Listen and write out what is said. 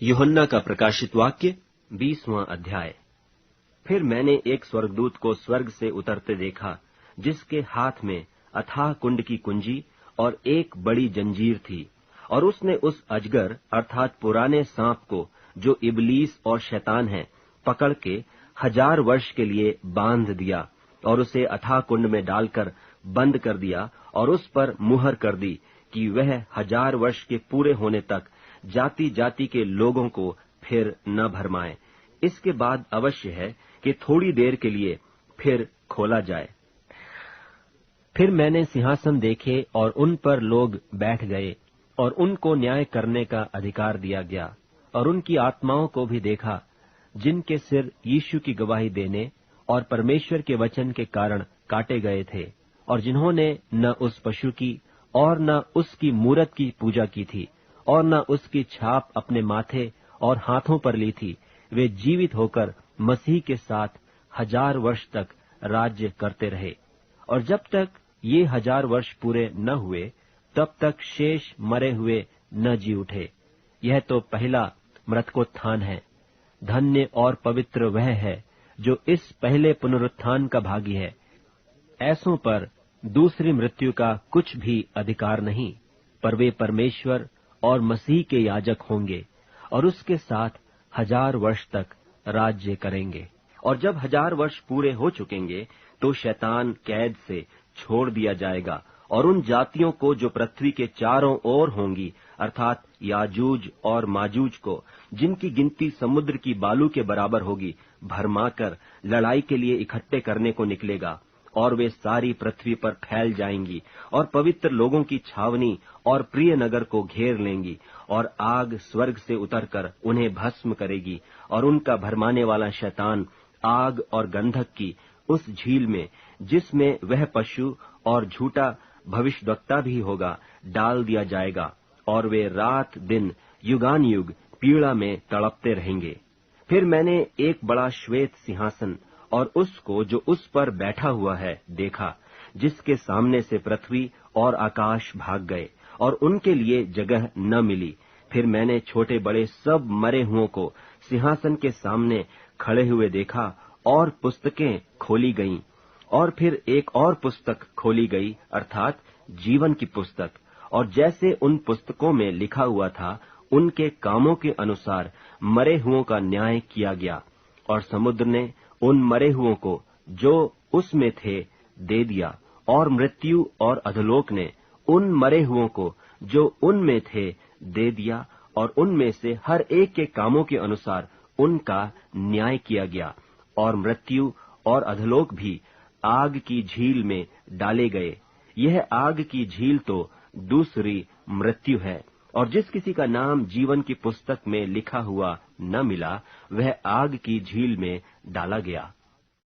यूहन्ना का प्रकाशित वाक्य 20वां अध्याय। फिर मैंने एक स्वर्गदूत को स्वर्ग से उतरते देखा, जिसके हाथ में अथाह कुंड की कुंजी और एक बड़ी जंजीर थी, और उसने उस अजगर अर्थात पुराने सांप को, जो इबलीस और शैतान है, पकड़ के 1000 वर्ष के लिए बांध दिया, और उसे अथाह कुंड में डालकर बंद कर दिया, और उस पर मुहर कर दी कि वह 1000 वर्ष के पूरे होने तक जाति जाति के लोगों को फिर न भरमाए। इसके बाद अवश्य है कि थोड़ी देर के लिए फिर खोला जाए। फिर मैंने सिंहासन देखे और उन पर लोग बैठ गए, और उनको न्याय करने का अधिकार दिया गया, और उनकी आत्माओं को भी देखा, जिनके सिर यीशु की गवाही देने और परमेश्वर के वचन के कारण काटे गए थे, और जिन्होंने न उस पशु की और न उसकी मूरत की पूजा की थी, और न उसकी छाप अपने माथे और हाथों पर ली थी। वे जीवित होकर मसीह के साथ 1000 वर्ष तक राज्य करते रहे। और जब तक ये 1000 वर्ष पूरे न हुए, तब तक शेष मरे हुए न जी उठे। यह तो पहला मृतकोत्थान है। धन्य और पवित्र वह है जो इस पहले पुनरुत्थान का भागी है। ऐसों पर दूसरी मृत्यु का कुछ भी अधिकार नहीं, पर वे परमेश्वर और मसीह के याजक होंगे, और उसके साथ 1000 वर्ष तक राज्य करेंगे। और जब 1000 वर्ष पूरे हो चुकेंगे, तो शैतान कैद से छोड़ दिया जाएगा, और उन जातियों को जो पृथ्वी के चारों ओर होंगी, अर्थात याजूज और माजूज को, जिनकी गिनती समुद्र की बालू के बराबर होगी, भरमाकर लड़ाई के लिए इकट्ठे करने को निकलेगा। और वे सारी पृथ्वी पर फैल जाएंगी, और पवित्र लोगों की छावनी और प्रिय नगर को घेर लेंगी, और आग स्वर्ग से उतरकर उन्हें भस्म करेगी, और उनका भरमाने वाला शैतान आग और गंधक की उस झील में, जिसमें वह पशु और झूठा भविष्यद्वक्ता भी होगा, डाल दिया जाएगा, और वे रात दिन युगान युग पीड़ा में तड़पते रहेंगे। फिर मैंने एक बड़ा श्वेत सिंहासन और उसको जो उस पर बैठा हुआ है देखा, जिसके सामने से पृथ्वी और आकाश भाग गए, और उनके लिए जगह न मिली। फिर मैंने छोटे बड़े सब मरे हुओं को सिंहासन के सामने खड़े हुए देखा, और पुस्तकें खोली गईं। और फिर एक और पुस्तक खोली गई, अर्थात जीवन की पुस्तक, और जैसे उन पुस्तकों में लिखा हुआ था, उनके कामों के अनुसार मरे हुओं का न्याय किया गया। और समुद्र ने उन मरे हुओं को जो उसमें थे दे दिया, और मृत्यु और अधोलोक ने उन मरे हुओं को जो उनमें थे दे दिया, और उनमें से हर एक के कामों के अनुसार उनका न्याय किया गया। और मृत्यु और अधोलोक भी आग की झील में डाले गए। यह आग की झील तो दूसरी मृत्यु है। और जिस किसी का नाम जीवन की पुस्तक में लिखा हुआ न मिला, वह आग की झील में डाला गया।